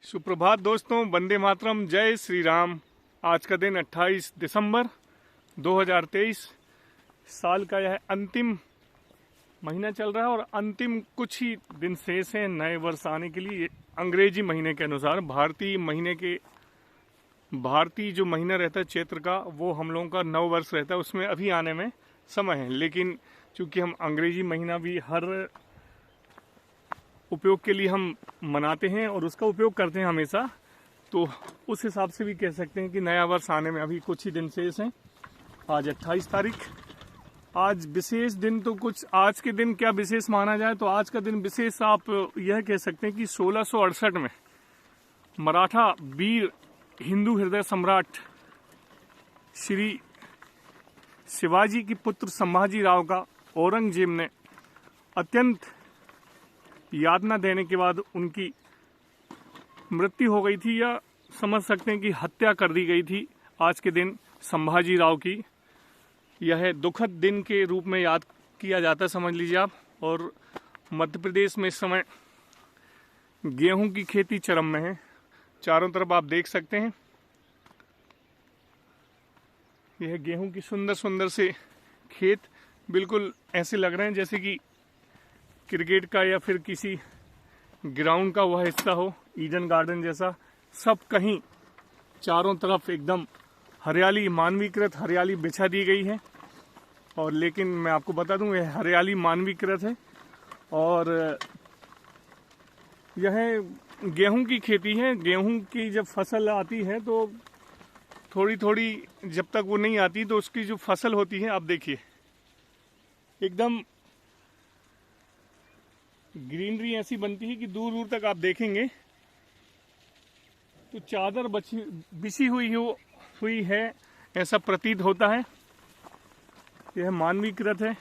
सुप्रभात दोस्तों, वंदे मातरम, जय श्री राम। आज का दिन 28 दिसंबर 2023 साल का यह अंतिम महीना चल रहा है और अंतिम कुछ ही दिन शेष हैं नए वर्ष आने के लिए। अंग्रेजी महीने के अनुसार भारतीय जो महीना रहता है चैत्र का, वो हम लोगों का नव वर्ष रहता है, उसमें अभी आने में समय है। लेकिन चूंकि हम अंग्रेजी महीना भी हर उपयोग के लिए हम मनाते हैं और उसका उपयोग करते हैं हमेशा, तो उस हिसाब से भी कह सकते हैं कि नया वर्ष आने में अभी कुछ ही दिन शेष हैं। आज 28 तारीख। आज विशेष दिन तो कुछ, आज के दिन क्या विशेष माना जाए तो आज का दिन विशेष आप यह कह सकते हैं कि 1668 में मराठा वीर हिंदू हृदय सम्राट श्री शिवाजी की पुत्र संभाजी राव का औरंगजेब ने अत्यंत यातना देने के बाद उनकी मृत्यु हो गई थी, या समझ सकते हैं कि हत्या कर दी गई थी आज के दिन संभाजी राव की। यह दुखद दिन के रूप में याद किया जाता है, समझ लीजिए आप। और मध्य प्रदेश में इस समय गेहूं की खेती चरम में है। चारों तरफ आप देख सकते हैं, यह गेहूं की सुंदर सुंदर से खेत बिल्कुल ऐसे लग रहे हैं जैसे कि क्रिकेट का या फिर किसी ग्राउंड का वह हिस्सा हो, ईडन गार्डन जैसा। सब कहीं चारों तरफ एकदम हरियाली, मानवीकृत हरियाली बिछा दी गई है। और लेकिन मैं आपको बता दूं, यह हरियाली मानवीकृत है और यह गेहूं की खेती है। गेहूं की जब फसल आती है तो थोड़ी थोड़ी, जब तक वो नहीं आती तो उसकी जो फसल होती है, आप देखिए एकदम ग्रीनरी ऐसी बनती है कि दूर दूर तक आप देखेंगे तो चादर बिछी हुई है, ऐसा प्रतीत होता है। यह मानवीकृत है।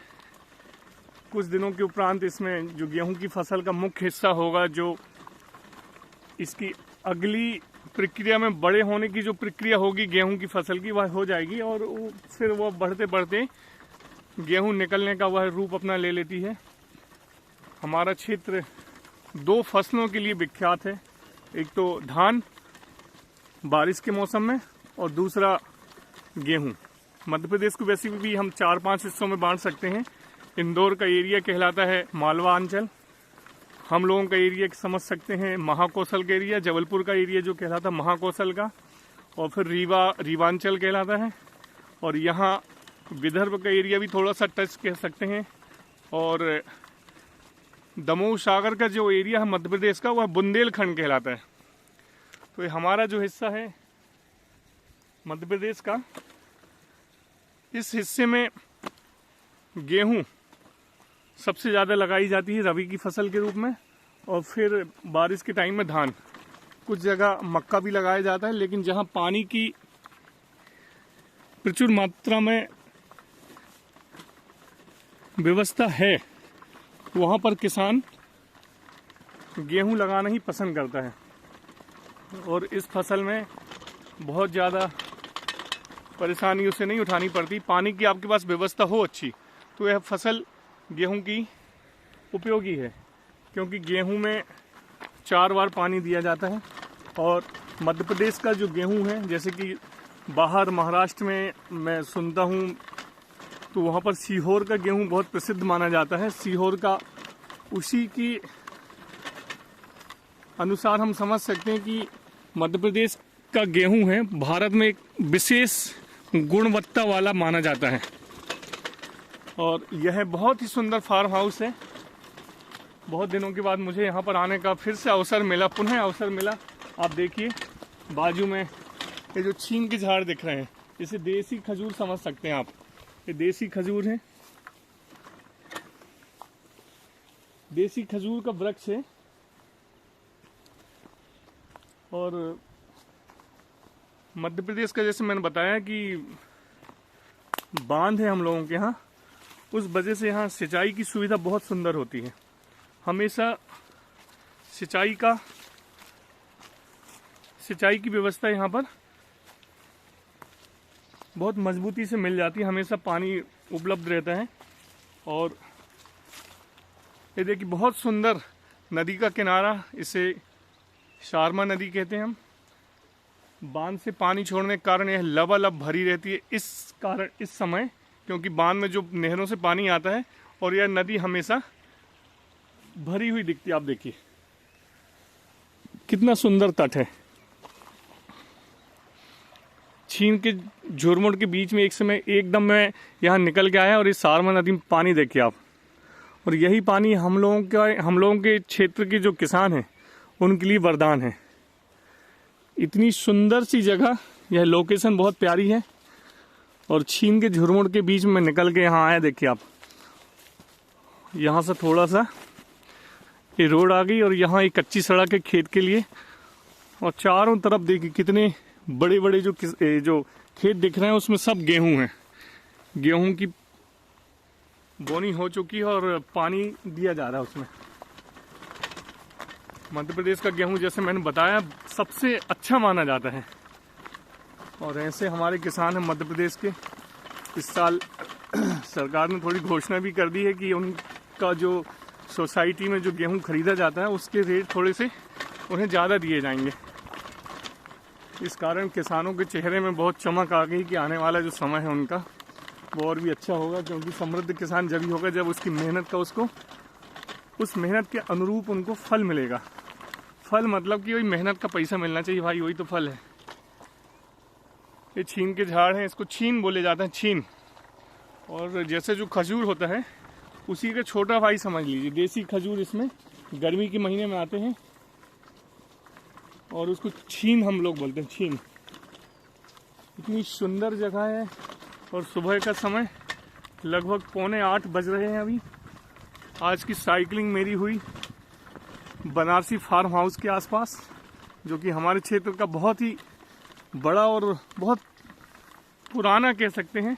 कुछ दिनों के उपरांत इसमें जो गेहूं की फसल का मुख्य हिस्सा होगा, जो इसकी अगली प्रक्रिया में बड़े होने की जो प्रक्रिया होगी गेहूं की फसल की, वह हो जाएगी और फिर वह बढ़ते बढ़ते गेहूं निकलने का वह रूप अपना ले लेती है। हमारा क्षेत्र दो फसलों के लिए विख्यात है, एक तो धान बारिश के मौसम में और दूसरा गेहूं। मध्य प्रदेश को वैसे भी हम 4-5 हिस्सों में बांट सकते हैं। इंदौर का एरिया कहलाता है मालवा अंचल, हम लोगों का एरिया समझ सकते हैं महाकौशल का एरिया, जबलपुर का एरिया जो कहलाता है महाकौशल का, और फिर रीवांचल कहलाता है, और यहाँ विदर्भ का एरिया भी थोड़ा सा टच कह सकते हैं। और दमोह सागर का जो एरिया है मध्य प्रदेश का, वह बुंदेलखंड कहलाता है। तो ये हमारा जो हिस्सा है मध्य प्रदेश का, इस हिस्से में गेहूं सबसे ज़्यादा लगाई जाती है रबी की फसल के रूप में, और फिर बारिश के टाइम में धान। कुछ जगह मक्का भी लगाया जाता है, लेकिन जहां पानी की प्रचुर मात्रा में व्यवस्था है वहां पर किसान गेहूं लगाना ही पसंद करता है। और इस फसल में बहुत ज़्यादा परेशानियों से नहीं उठानी पड़ती। पानी की आपके पास व्यवस्था हो अच्छी तो यह फसल गेहूं की उपयोगी है, क्योंकि गेहूं में 4 बार पानी दिया जाता है। और मध्य प्रदेश का जो गेहूं है, जैसे कि बाहर महाराष्ट्र में मैं सुनता हूं तो वहाँ पर सीहोर का गेहूं बहुत प्रसिद्ध माना जाता है। सीहोर का, उसी की अनुसार हम समझ सकते हैं कि मध्य प्रदेश का गेहूं है भारत में एक विशेष गुणवत्ता वाला माना जाता है। और यह बहुत ही सुंदर फार्म हाउस है। बहुत दिनों के बाद मुझे यहाँ पर आने का फिर से पुनः अवसर मिला। आप देखिए बाजू में ये जो छीन के झाड़ दिख रहे हैं, इसे देसी खजूर समझ सकते हैं आप। ये देसी खजूर है, देसी खजूर का वृक्ष है। और मध्य प्रदेश का, जैसे मैंने बताया कि बांध है हम लोगों के यहाँ, उस वजह से यहाँ सिंचाई की सुविधा बहुत सुंदर होती है। हमेशा सिंचाई की व्यवस्था यहाँ पर बहुत मजबूती से मिल जाती है, हमेशा पानी उपलब्ध रहता है। और ये देखिए बहुत सुंदर नदी का किनारा, इसे शारमा नदी कहते हैं हम। बांध से पानी छोड़ने के कारण यह लबालब भरी रहती है इस समय, क्योंकि बांध में जो नहरों से पानी आता है और यह नदी हमेशा भरी हुई दिखती है। आप देखिए कितना सुंदर तट है। छीन के झुरमुट के बीच में एक समय एकदम मैं यहाँ निकल के आया और इस शारमा नदी में पानी देखिए आप। और यही पानी हम लोगों के क्षेत्र के जो किसान हैं उनके लिए वरदान है। इतनी सुंदर सी जगह, यह लोकेशन बहुत प्यारी है। और छीन के झुरमुट के बीच में निकल के यहाँ आया, देखिए आप। यहाँ से थोड़ा सा ये रोड आ गई और यहाँ एक कच्ची सड़क है खेत के लिए। और चारों तरफ देखिए कितने बड़े बड़े जो खेत दिख रहे हैं उसमें सब गेहूं है। गेहूं की बोनी हो चुकी है और पानी दिया जा रहा है उसमें। मध्य प्रदेश का गेहूं, जैसे मैंने बताया, सबसे अच्छा माना जाता है। और ऐसे हमारे किसान हैं मध्य प्रदेश के। इस साल सरकार ने थोड़ी घोषणा भी कर दी है कि उनका जो सोसाइटी में जो गेहूं खरीदा जाता है उसके रेट थोड़े से उन्हें ज़्यादा दिए जाएंगे। इस कारण किसानों के चेहरे में बहुत चमक आ गई कि आने वाला जो समय है उनका वो और भी अच्छा होगा। क्योंकि समृद्ध किसान जब ही होगा जब उसकी मेहनत का उसको उस मेहनत के अनुरूप उनको फल मिलेगा। फल मतलब कि वही मेहनत का पैसा मिलना चाहिए भाई, वही तो फल है। ये छीन के झाड़ हैं, इसको छीन बोले जाते हैं, छीन। और जैसे जो खजूर होता है उसी का छोटा भाई समझ लीजिए। देसी खजूर इसमें गर्मी के महीने में आते हैं और उसको छीन हम लोग बोलते हैं, छीन। इतनी सुंदर जगह है। और सुबह का समय लगभग 7:45 बज रहे हैं अभी। आज की साइकिलिंग मेरी हुई बनारसी फार्म हाउस के आसपास, जो कि हमारे क्षेत्र का बहुत ही बड़ा और बहुत पुराना कह सकते हैं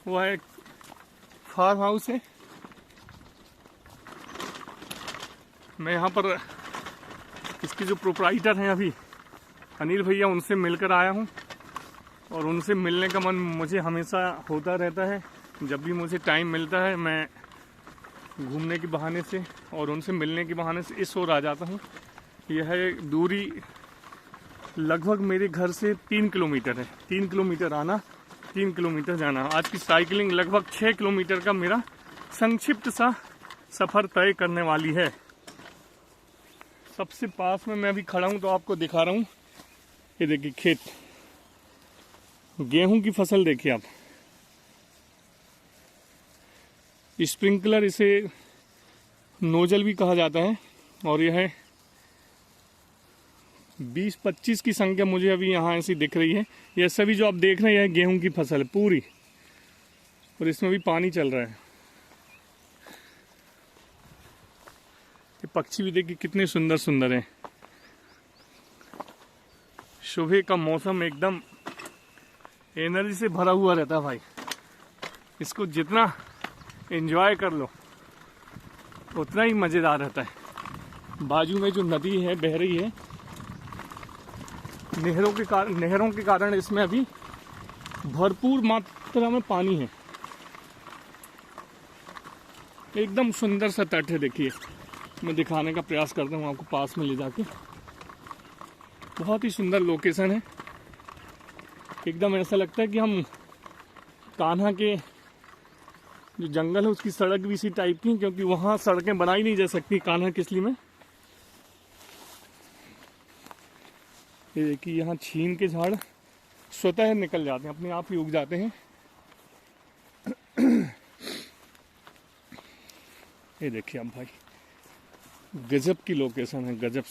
वह एक फार्म हाउस है। मैं यहाँ पर इसके जो प्रोप्राइटर हैं अभी अनिल भैया, उनसे मिलकर आया हूँ। और उनसे मिलने का मन मुझे हमेशा होता रहता है। जब भी मुझे टाइम मिलता है मैं घूमने के बहाने से और उनसे मिलने के बहाने से इस ओर आ जाता हूँ। यह दूरी लगभग मेरे घर से 3 किलोमीटर है। 3 किलोमीटर आना, 3 किलोमीटर जाना। आज की साइकिलिंग लगभग 6 किलोमीटर का मेरा संक्षिप्त सा सफ़र तय करने वाली है। सबसे पास में मैं अभी खड़ा हूँ तो आपको दिखा रहा हूँ। ये देखिए खेत, गेहूं की फसल देखिए आप। स्प्रिंकलर, इसे नोजल भी कहा जाता है। और यह 20-25 की संख्या मुझे अभी यहाँ ऐसी दिख रही है। यह सभी जो आप देख रहे हैं यह गेहूं की फसल है पूरी। और इसमें भी पानी चल रहा है। ये पक्षी भी देखिए कितने सुंदर सुंदर हैं। सुबह का मौसम एकदम एनर्जी से भरा हुआ रहता है भाई। इसको जितना एंजॉय कर लो उतना ही मज़ेदार रहता है। बाजू में जो नदी है बह रही है, नहरों के कारण इसमें अभी भरपूर मात्रा में पानी है। एकदम सुंदर सा तट है। देखिए मैं दिखाने का प्रयास करता हूँ आपको पास में ले जाके। बहुत ही सुंदर लोकेशन है। एकदम ऐसा लगता है कि हम कान्हा के जो जंगल है उसकी सड़क भी इसी टाइप की, क्योंकि वहाँ सड़कें बनाई नहीं जा सकती कान्हा किसली में। ये देखिए यहाँ छीन के झाड़ स्वतः निकल जाते हैं, अपने आप ही उग जाते हैं। ये देखिए अब भाई गजब की लोकेशन है, गजब।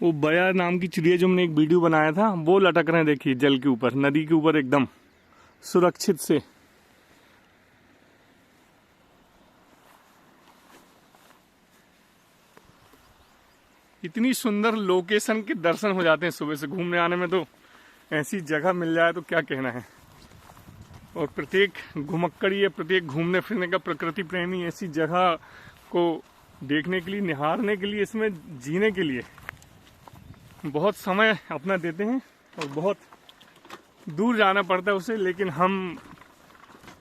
वो बया नाम की चिड़िया जो मैंने एक वीडियो बनाया था वो लटक रहे हैं, देखिए जल के ऊपर, नदी के ऊपर एकदम सुरक्षित से। इतनी सुंदर लोकेशन के दर्शन हो जाते हैं सुबह से घूमने आने में। तो ऐसी जगह मिल जाए तो क्या कहना है। और प्रत्येक घुमक्कड़ी या प्रत्येक घूमने फिरने का प्रकृति प्रेमी ऐसी जगह को देखने के लिए, निहारने के लिए, इसमें जीने के लिए बहुत समय अपना देते हैं और बहुत दूर जाना पड़ता है उसे, लेकिन हम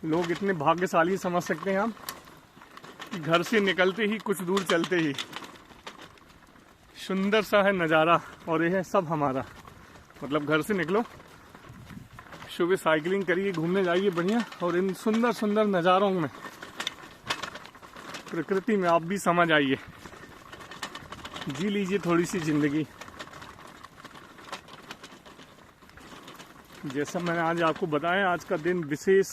लोग इतने भाग्यशाली समझ सकते हैं हम कि घर से निकलते ही कुछ दूर चलते ही सुंदर सा है नज़ारा, और यह है सब हमारा। मतलब घर से निकलो, सुबह साइकिलिंग करिए, घूमने जाइए बढ़िया, और इन सुंदर सुंदर नज़ारों में, प्रकृति में आप भी समझ आइए, जी लीजिए थोड़ी सी जिंदगी। जैसा मैंने आज आपको बताया, आज का दिन विशेष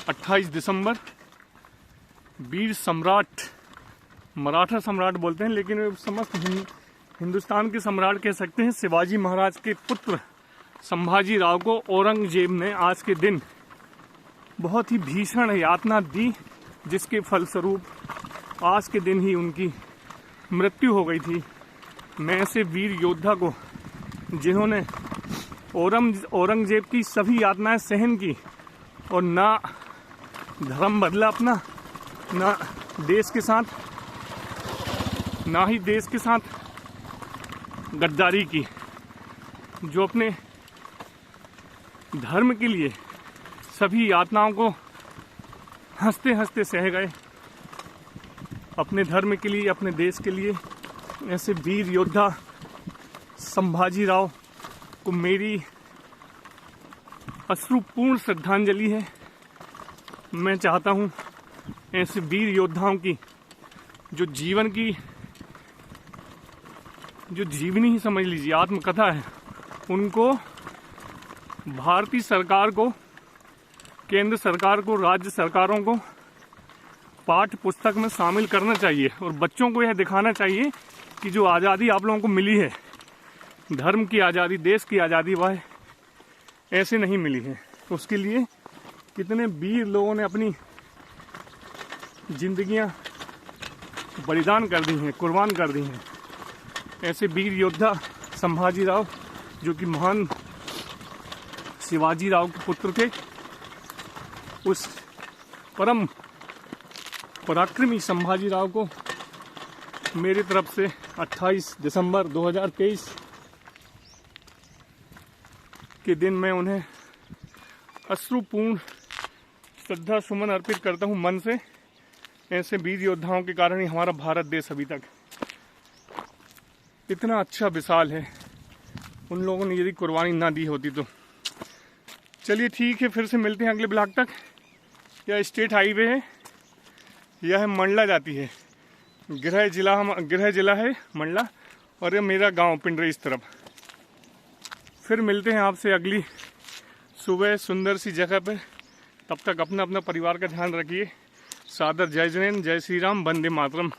28 दिसंबर, वीर सम्राट, मराठा सम्राट बोलते हैं लेकिन वे समस्त हिंदुस्तान के सम्राट कह सकते हैं, शिवाजी महाराज के पुत्र संभाजी राव को औरंगजेब ने आज के दिन बहुत ही भीषण यातना दी, जिसके फलस्वरूप आज के दिन ही उनकी मृत्यु हो गई थी। मैं ऐसे वीर योद्धा को, जिन्होंने औरंगजेब की सभी यातनाएं सहन की और ना धर्म बदला अपना, ना देश के साथ, ना ही देश के साथ गद्दारी की, जो अपने धर्म के लिए सभी यातनाओं को हंसते हंसते सह गए, अपने धर्म के लिए, अपने देश के लिए। ऐसे वीर योद्धा संभाजी राव को मेरी अश्रुपूर्ण श्रद्धांजलि है। मैं चाहता हूँ ऐसे वीर योद्धाओं की जो जीवन की, जो जीवनी ही समझ लीजिए, आत्मकथा है, उनको भारतीय सरकार को, केंद्र सरकार को, राज्य सरकारों को पाठ्य पुस्तक में शामिल करना चाहिए, और बच्चों को यह दिखाना चाहिए कि जो आज़ादी आप लोगों को मिली है, धर्म की आज़ादी, देश की आज़ादी, वह ऐसे नहीं मिली है। उसके लिए कितने वीर लोगों ने अपनी जिंदगियां बलिदान कर दी हैं, कुर्बान कर दी हैं। ऐसे वीर योद्धा संभाजी राव, जो कि महान शिवाजी राव के पुत्र थे, उस परम पराक्रमी संभाजी राव को मेरी तरफ से 28 दिसंबर 2023 के दिन मैं उन्हें अश्रुपूर्ण श्रद्धा सुमन अर्पित करता हूं मन से। ऐसे वीर योद्धाओं के कारण ही हमारा भारत देश अभी तक इतना अच्छा विशाल है। उन लोगों ने यदि कुर्बानी ना दी होती तो। चलिए ठीक है, फिर से मिलते हैं अगले ब्लॉक तक। यह स्टेट हाईवे है, यह मंडला जाती है, गृह जिला है मंडला, और यह मेरा गांव पिंडरी इस तरफ। फिर मिलते हैं आपसे अगली सुबह सुंदर सी जगह पे। तब तक अपना अपना परिवार का ध्यान रखिए। सादर जय जैन, जय श्री राम, वंदे मातरम।